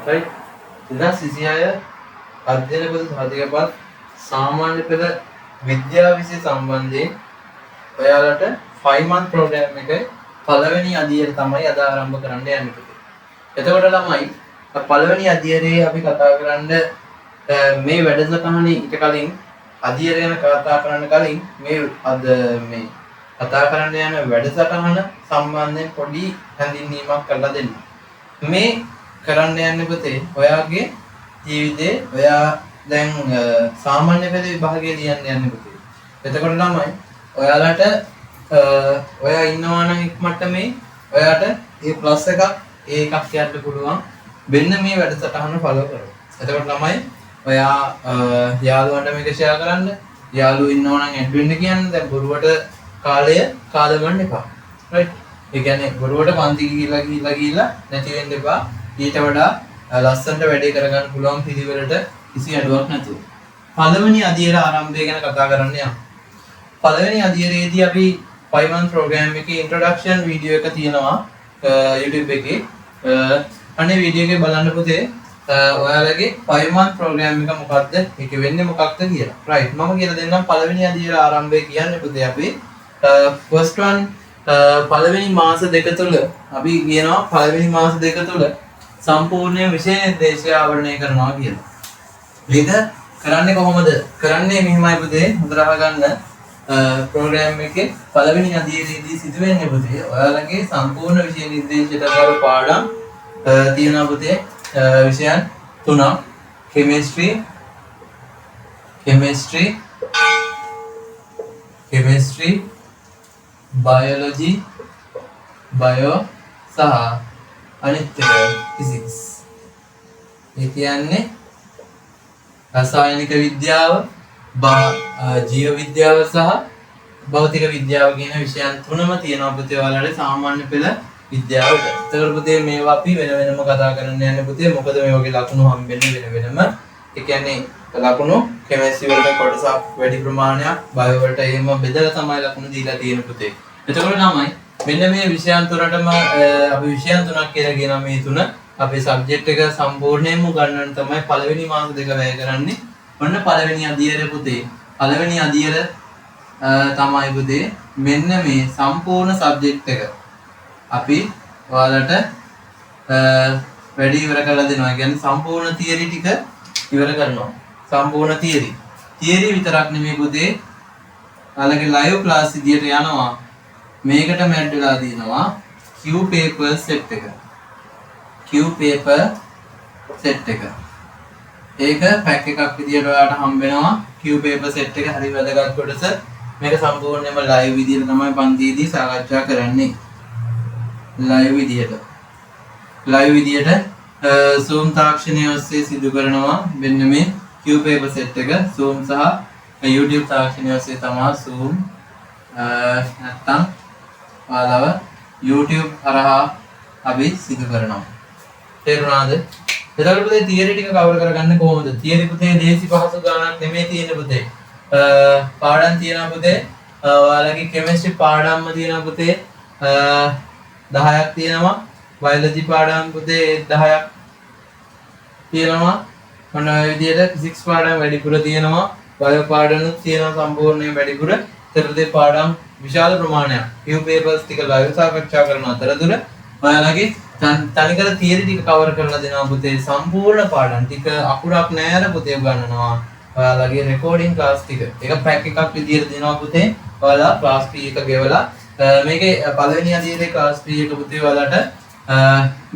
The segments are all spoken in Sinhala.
right 2026 අධ්‍යයන පොත සාධකපත් සාමාන්‍ය පෙළ විද්‍යාව විෂය සම්බන්ධයෙන් ඔයාලට 5 month program එකේ පළවෙනි අධ්‍යයනය තමයි අද ආරම්භ කරන්න යන්නේ. එතකොට ළමයි පළවෙනි අධ්‍යයනයේ අපි කතා කරන්න මේ වැඩසටහනේ ඊට කලින් අධ්‍යයනය ගැන කතා කරන්න කලින් මේ අද මේ කතා කරන්න යන වැඩසටහන සම්බන්ධයෙන් පොඩි හැඳින්වීමක් කරලා දෙන්න. මේ කරන්න යන්නේ පුතේ ඔයාගේ ජීවිතේ ඔයා දැන් සාමාන්‍ය පෙළ විභාගයේ ලියන්න යන්නේ පුතේ. එතකොට ළමයි ඔයාලට ඔයා ඉන්නවා නම් ඉක්මනට මේ ඔයාට A+ එකක් A එකක් කියන්න පුළුවන්. මෙන්න මේ වැඩසටහන ෆලෝ කරමු. එතකොට ළමයි ඔයා යාළුවන්ට මේක ෂෙයා කරන්න. යාළුවෝ ඉන්නවා නම් ඇඩ් වෙන්න කියන්න. දැන් බොරුවට කාලය කාලවන්න එපා. රයිට්. ඒ කියන්නේ බොරුවට පන්ති ගිහිල්ලා නැති වෙන්න එපා. ඊට වඩා ලස්සනට වැඩේ කරගන්න පුළුවන් පිළිවෙලට කිසි අඩුවක් නැතුව. පළවෙනි අධ්‍යයන ආරම්භය ගැන කතා කරන්න යමු. පළවෙනි අධ්‍යයනයේදී අපි 5 month program එකේ introduction video එක තියෙනවා YouTube එකේ. අනේ වීඩියෝ එකේ බලන්න පුතේ ඔයාලගේ 5 month program එක මොකක්ද? ඒක වෙන්නේ මොකක්ද කියලා. right. මම කියලා දෙන්නම් පළවෙනි අධ්‍යයන ආරම්භය කියන්නේ පුතේ අපි first one පළවෙනි මාස දෙක තුල අපි කියනවා පළවෙනි මාස දෙක තුල සම්පූර්ණ විෂය නිර්දේශය ආවරණය කරනවා කියලා. මේක කරන්නේ කොහොමද? කරන්නේ මෙහිමයි පුතේ හොඳට අහගන්න. ප්‍රෝග්‍රෑම් එකේ පළවෙනි අධ්‍යයනයේදී සිදු වෙන්නේ පුතේ ඔයාලගේ සම්පූර්ණ විෂය නිර්දේශයට අදාළ පාඩම් තියෙනවා පුතේ විෂයන් තුනක් chemistry biology bio සහ අනිත් එක physics. ඒ කියන්නේ රසායනික විද්‍යාව ජීව විද්‍යාව සහ භෞතික විද්‍යාව කියන විෂයන් තුනම තියෙනවා පුතේ ඔයාලට සාමාන්‍ය පෙළ විද්‍යාවට. ඒතකොට පුතේ මේවා අපි වෙන වෙනම කතා කරන්න යන්නේ පුතේ මොකද මේ වගේ ලකුණු හම්බෙන්නේ වෙන වෙනම. ඒ කියන්නේ ලකුණු කෙමිස්ට්‍රි වලට කොටසක් වැඩි ප්‍රමාණයක් බයෝ වලට එහෙම බෙදලා තමයි ලකුණු දීලා තියෙන පුතේ. එතකොට තමයි මෙන්න මේ විෂයන් තුනටම අපි විෂයන් තුනක් කියලා කියනවා. මේ තුන අපේ සබ්ජෙක්ට් එක සම්පූර්ණයෙන්ම ගන්නන්න තමයි පළවෙනි මාස දෙක වැය කරන්නේ. ඔන්න පළවෙනි අධ්‍යයනය පුතේ. පළවෙනි අධ්‍යයනය තමයි පුතේ මෙන්න මේ සම්පූර්ණ සබ්ජෙක්ට් එක අපි ඔයාලට වැඩි ඉවර කරලා දෙනවා. ඒ කියන්නේ සම්පූර්ණ තියරි ටික ඉවර කරනවා. සම්පූර්ණ තියරි. තියරි විතරක් නෙමෙයි පුතේ. ඔයාලගේ ලයිව් ක්ලාස් විදියට යනවා. මේකටම ඇඩ් වෙලා දිනවා Q paper set එක. Q paper set එක. ඒක පැක් එකක් විදියට ඔයාලට හම්බ වෙනවා. Q paper set එක හරි වැදගත් කොටස. මේක සම්පූර්ණයෙන්ම ලයිව් විදියට තමයි පන්තියේදී සාකච්ඡා කරන්නේ. ලයිව් විදියට Zoom තාක්ෂණය ඔස්සේ සිදු කරනවා මෙන්න මේ Q paper set එක. Zoom සහ YouTube තාක්ෂණය ඔස්සේ තමයි Zoom නැත්තම් ඔයාලව YouTube හරහා අපි සිදු කරනවා. තේරුණාද? එතකොට පුතේ තියරි ටික කවර් කරගන්න කොහොමද? තියරි පුතේ දේශි පහසු ගණනක් නෙමෙයි තියෙන්නේ පුතේ. පාඩම් තියෙනවා පුතේ. ඔයාලගේ කෙමිස්ට්‍රි පාඩම්ම තියෙනවා පුතේ. 10ක් තියෙනවා. බයොලොජි පාඩම් පුතේ 10ක් තියෙනවා. මොන විදියට ෆිසික්ස් පාඩම් වැඩිපුර තියෙනවා. බයෝ පාඩම්නුත් තියෙනවා සම්පූර්ණයෙන් වැඩිපුර. ඊට පාඩම් විශාල ප්‍රමාණයක්. Q papers ටික ලයිව් සාකච්ඡා කරන අතරතුර ඔයාලගේ තනිකර තියරි ටික කවර් කරලා දෙනවා පුතේ. සම්පූර්ණ පාඩම් ටික අකුරක් නෑර පුතේ උගන්වනවා. ඔයාලගේ රෙකෝඩින් ක්ලාස් ටික. ඒක පැක් එකක් විදියට දෙනවා පුතේ. ඔයාලා ක්ලාස් fee එක ගෙවලා මේකේ පළවෙනි අධ්‍යයනයේ ක්ලාස් fee එක පුතේ ඔයාලට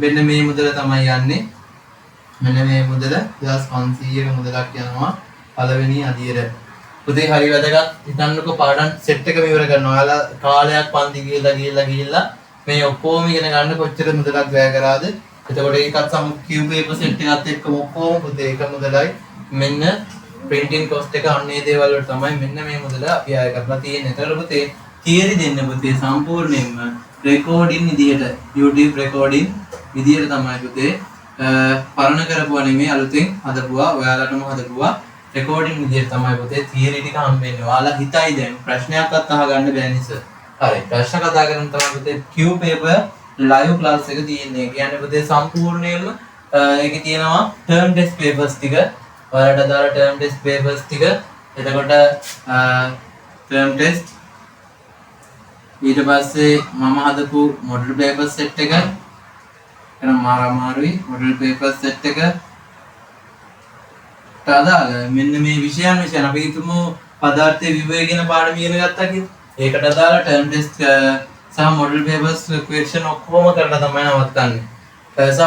මෙන්න මේ මුදල තමයි යන්නේ. මෙන්න මේ මුදල 1500ක මුදලක් යනවා පළවෙනි අධ්‍යයනය. පුතේ හරි වැදගත්. හිතන්නකෝ පාඩම් සෙට් එකම ඉවර කරනවා. ඔයාලා කාලයක් පන්ති ගිහිල්ලා මේ ඔක්කොම ඉගෙන ගන්න කොච්චර මුදලක් වැය කරාද? එතකොට ඒකත් සම Q paper set එකත් එක්කම ඔක්කොම පුතේ එක මුදලයි. මෙන්න printing cost එක අන්නේ දේවල් වලට තමයි මෙන්න මේ මුදල අපි ආය කරලා තියෙන්නේ. ඒතර පුතේ තියරි දෙන්න පුතේ සම්පූර්ණයෙන්ම රෙකෝඩින් විදියට YouTube රෙකෝඩින් විදියට තමයි පුතේ පරණ කරපුවා නෙමෙයි අලුතෙන් හදපුවා. ඔයාලටම හදපුවා රෙකෝඩින් විදියට තමයි පුතේ තියරි ටික හම්බෙන්නේ. ඔයාලා හිතයි දැන් ප්‍රශ්නයක්වත් අහගන්න බෑ නිසා. හරි ප්‍රශ්න කතා කරන තමයි පුතේ Q paper live class එක තියෙන්නේ. කියන්නේ පුතේ සම්පූර්ණයෙන්ම ඒකේ තියෙනවා term test papers ටික. ඔයාලට දාලා term test papers ටික. එතකොට term test ඊට පස්සේ මම හදපු model paper set එක එන මාරුයි model paper set එක අදාළ මෙන්න මේ විෂයන් අපි හිතමු පදාර්ථයේ විභවය කියන පාඩම ඉගෙන ගත්තා කියලා. ඒකට අදාළ term test සහ model papers question ඔක්කොම කරලා තමයි නවත්තන්නේ. සහ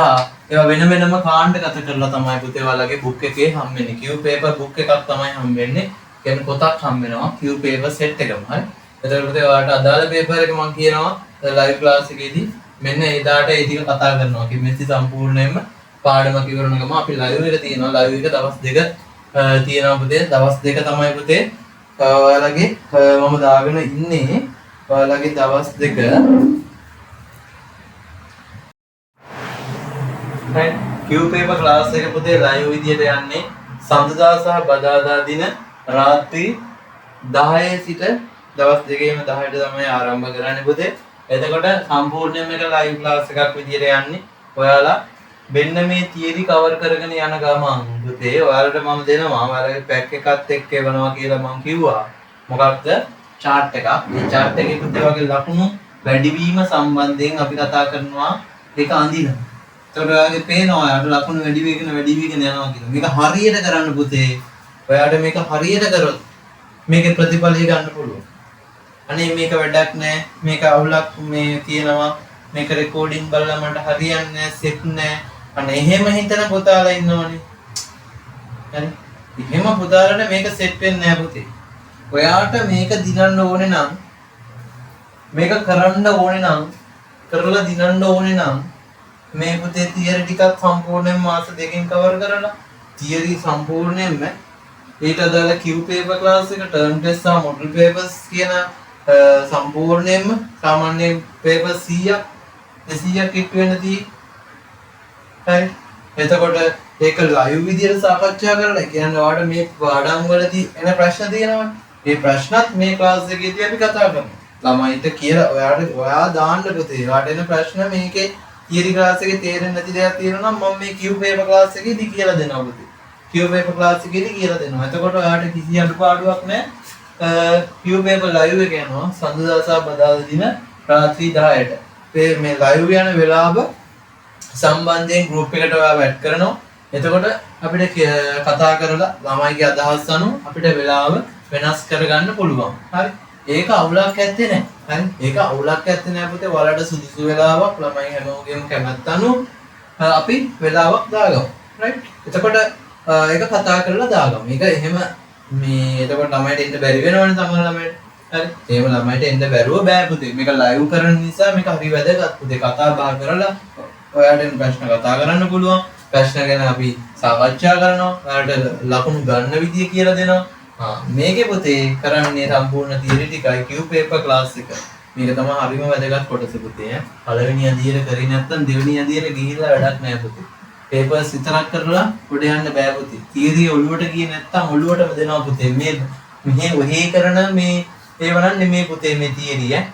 ඒවා වෙන වෙනම කාණ්ඩගත කරලා තමයි පුතේ ඔයාලගේ book එකේ හම්බෙන්නේ. Q paper book එකක් තමයි හම්බෙන්නේ. කියන්නේ පොතක් හම්බෙනවා Q paper set එකම. හරි. එතකොට පුතේ ඔයාලට අදාළ paper එක මම කියනවා live class එකේදී මෙන්න එදාට ඒ ටික කතා කරනවා. කිමෙසි සම්පූර්ණයෙන්ම පාඩමක් ඉවරන ගම අපි live එක තියෙනවා. live එක දවස් 2 තියෙනවා පුතේ. දවස් 2 තමයි පුතේ ඔයාලගේ මම දාගෙන ඉන්නේ. ඔයාලගේ දවස් 2 right Q paper class එක පුතේ live විදියට යන්නේ සඳුදා සහ බදාදා දින රාත්‍රී 10 සිට දවස් 2ේම 10ට තමයි ආරම්භ කරන්නේ පුතේ. එතකොට සම්පූර්ණයෙන්ම එක live class එකක් විදියට යන්නේ. ඔයාලා මෙන්න මේ theory cover කරගෙන යන ගමන් පුතේ ඔයාලට මම දෙනවා ඔයාලගේ pack එකත් එක්ක එවනවා කියලා මම කිව්වා. මොකක්ද? chart එකක්. මේ chart එකේ පුතේ වගේ ලකුණු වැඩිවීම සම්බන්ධයෙන් අපි කතා කරනවා ඒක අඳිනවා. එතකොට ඔයාලගේ පේනවා ඔයාලට ලකුණු වැඩි වෙගෙන යනවා කියලා. මේක හරියට කරන්න පුතේ. ඔයාලට මේක හරියට කරොත් මේකේ ප්‍රතිඵලය ගන්න පුළුවන්. අනේ මේක වැඩක් නෑ. මේක අවුලක් මේ තියෙනවා. මේක රෙකෝඩින් බලලා මට හරියන්නේ නෑ, සෙට් නෑ. අනේ එහෙම හිතන පුතාලා ඉන්නවනේ. හරි. එහෙම පුතාලට මේක සෙට් වෙන්නේ නෑ පුතේ. ඔයාට මේක දිනන්න ඕනේ නම් මේක කරන්න ඕනේ නම් කරලා දිනන්න ඕනේ නම් මේ පුතේ තියරි ටිකක් සම්පූර්ණයෙන් මාස දෙකකින් කවර් කරලා තියරි සම්පූර්ණයෙන්ම ඊට අදාළ Q paper class එක term test සහ model papers කියන සම්පූර්ණයෙන්ම සාමාන්‍ය paper 100ක් 200ක් ඉක්ට වෙනදී හරි. එතකොට ඒක live විදියට සාකච්ඡා කරලා කියන්නේ ඔයාලට මේ පාඩම් වලදී එන ප්‍රශ්න තියෙනවනේ. මේ ප්‍රශ්නත් මේ ක්ලාස් එකේදී අපි කතා කරමු. ළමයින්ට කියලා ඔයා දාන්න පුතේ. ඔයාලට එන ප්‍රශ්න මේකේ theory class එකේ තේරෙන්නේ නැති දේවල් තියෙනවා නම් මම මේ Q paper class එකේදී කියලා දෙනවා පුතේ. Q paper class එකේදී කියලා දෙනවා. එතකොට ඔයාලට කිසි අඩුපාඩුවක් නැහැ. Q paper live එක යනවා සඳුදා සහ බදාදා දින රාත්‍රී 10ට. මේ live යන වෙලාව සම්බන්ධයෙන් group එකට ඔයාව add කරනවා. එතකොට අපිට කතා කරලා ළමයිගේ අදහස් අනුව අපිට වෙලාව වෙනස් කරගන්න පුළුවන්. හරි. ඒක අවුලක් ඇත්තේ නැහැ. හරි. ඒක අවුලක් ඇත්තේ නැහැ පුතේ. ඔයාලට සුදුසු වෙලාවක් ළමයි හැමෝගෙම කැමැත්ත අනුව අපි වෙලාවක් දාගමු. right. එතකොට ඒක කතා කරලා දාගමු. මේක එහෙම මේ එතකොට ළමයිට එන්න බැරි වෙනවනේ තමයි ළමයිට. හරි. එහෙම ළමයිට එන්න බැරුව බෑ පුතේ. මේක live කරන නිසා මේක හරි වැදගත් පුතේ. කතා බහ කරලා ඔයාලට ප්‍රශ්න කතා කරන්න පුළුවන්. ප්‍රශ්න ගැන අපි සාකච්ඡා කරනවා. ඔයාලට ලකුණු ගන්න විදිය කියලා දෙනවා. මේකේ පුතේ කරන්නේ සම්පූර්ණ තියරි ටිකයි Q paper class එක. මේක තමයි හරිම වැදගත් කොටස පුතේ. පළවෙනි අදියර කරේ නැත්නම් දෙවෙනි අදියර ගිහිල්ලා වැඩක් නැහැ පුතේ. papers විතරක් කරලා උඩ යන්න බෑ පුතේ. තියරි ඔළුවට ගියේ නැත්නම් ඔළුවටම දෙනවා පුතේ. මෙහෙ ඔහි කරන මේ ඒවනන්නේ මේ පුතේ මේ තියරි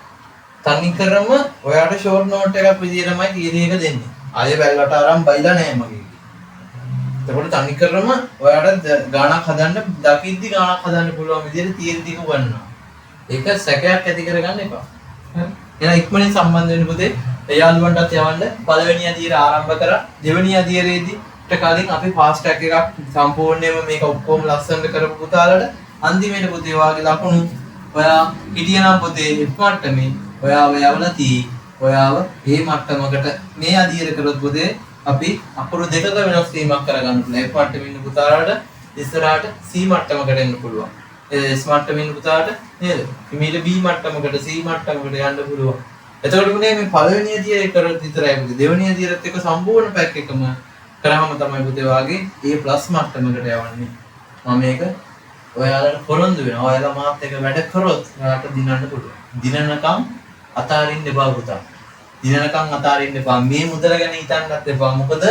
තනි කරම ඔයාට ෂෝට් නෝට් එකක් විදියටමයි තියරි එක දෙන්නේ. ආයෙ බැලුවට අරන් බයිලා නැහැ මගේ. එතකොට තනි කරම ඔයාට ගාණක් හදන්න දකිද්දි ගාණක් හදන්න පුළුවන් විදියට තියරි ටික උගන්වනවා. ඒක සැකයක් ඇති කරගන්න එපා. හරි. එහෙනම් ඉක්මනින් සම්බන්ධ වෙන්න පුතේ. එයාලුවන්ටත් යවන්න පළවෙනි අදියර ආරම්භ කරා. දෙවෙනි අදියරේදී කලින් අපි ෆාස්ට් ට්‍රැක් එකක් සම්පූර්ණයෙන්ම මේක ඔක්කොම ලස්සනට කරපු පුතාලට අන්තිමේට පුතේ වාගේ ලකුණු ඔයා හිටියනම් පුතේ මට්ටමේ ඔයාව යවලා ඔයාව මේ මට්ටමකට මේ අදියර කරොත් පුතේ අපි අකුරු දෙකක වෙනස් වීමක් කරගන්න පුළුවන්. F මට්ටමේ ඉන්න පුතාලට ඉස්සරහට C මට්ටමකට එන්න පුළුවන්. S මට්ටමේ ඉන්න පුතාලට නේද? ඊමීට B මට්ටමකට C මට්ටමකට යන්න පුළුවන්. එතකොට පුතේ මේ පළවෙනි අදියර කරොත් විතරයි පුතේ. දෙවෙනි අදියරත් එක්ක සම්පූර්ණ පැක් එකම කරාම තමයි පුතේ වාගේ A+ මට්ටමකට යවන්නේ. මම මේක ඔයාලට පොරොන්දු වෙනවා. ඔයාලා මාත් එක්ක වැඩ කරොත් ඔයාලට දිනන්න පුළුවන්. දිනනකම් අතාරින්න එපා පුතා. දිනනකම් අතාරින්න එපා. මේ මුදල ගැන හිතන්නත් එපා. මොකද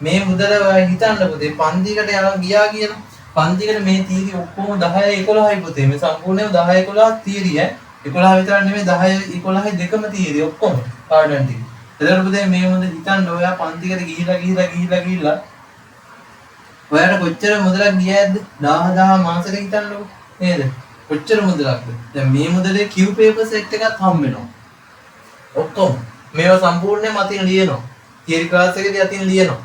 මේ මුදල ඔයා හිතන්න පුතේ පන්තිකට යනවා ගියා කියලා. පන්තිකට මේ තීරි ඔක්කොම 10 11යි පුතේ. මේ සම්පූර්ණයෙන් 10 11 තීරි 11 විතර නෙමෙයි 10 11 දෙකම තීරි ඔක්කොම පාඩම් ටික. එතකොට පුතේ මේ මුදල හිතන්න ඔයා පන්තිකට ගිහිලා ඔයාට කොච්චර මුදලක් ගියයිද 10000 මාසෙට හිතන්නකෝ නේද? කොච්චර මුදලක්ද? දැන් මේ මුදලේ Q paper set එකක් හම් වෙනවා. ඔක්කොම මේවා සම්පූර්ණයෙන්ම අතින් ලියනවා. තියරි ක්ලාස් එකේදී අතින් ලියනවා.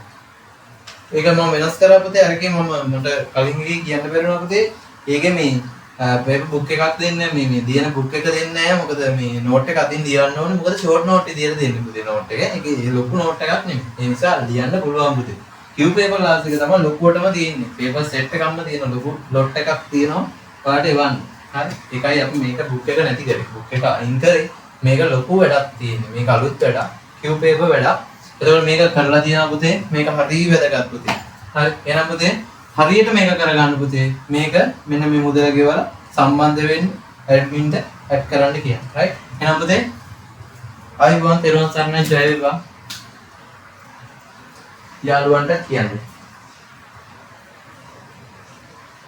ඒක මම වෙනස් කරා පුතේ අරකේ මට කලින් එකේ කියන්න බැරිුණා පුතේ. ඒකේ මේ පේපර් බුක් එකක් දෙන්නේ මේ දින බුක් එක දෙන්නේ නැහැ. මොකද මේ නෝට් එක අතින් ලියන්න ඕනේ. මොකද ෂෝට් නෝට් එක දිහලා දෙන්නේ පුතේ නෝට් එක. ඒකේ ලොකු නෝට් එකක් නෙමෙයි. ඒ නිසා ලියන්න පුළුවන් පුතේ. Q paper ක්ලාස් එක තමයි ලොකුවටම තියෙන්නේ. paper set එකක්ම තියෙන ලොකු lot එකක් තියෙනවා. ඔයාලට එවන්න. හරි. ඒකයි අපි මේක බුක් එක නැති කරේ. බුක් එක අයින් කරේ. මේක ලොකු වැඩක් තියෙන්නේ. මේක අලුත් වැඩක්. Q paper වැඩක්. එතකොට මේක කරලා තියනවා පුතේ. මේක හරිය වැදගත් පුතේ. හරි. එහෙනම් පුතේ හරියට මේක කරගන්න පුතේ. මේක මෙන්න මේ මුදල ගෙවලා සම්බන්ධ වෙන්න ඇඩ්මින්ට ඇඩ් කරන්න කියන්නේ. රයිට්. එහෙනම් පුතේ ආයිබෝන් තෙරුවන් සරණයි ජය වේවා. යාළුවන්ට කියන්නේ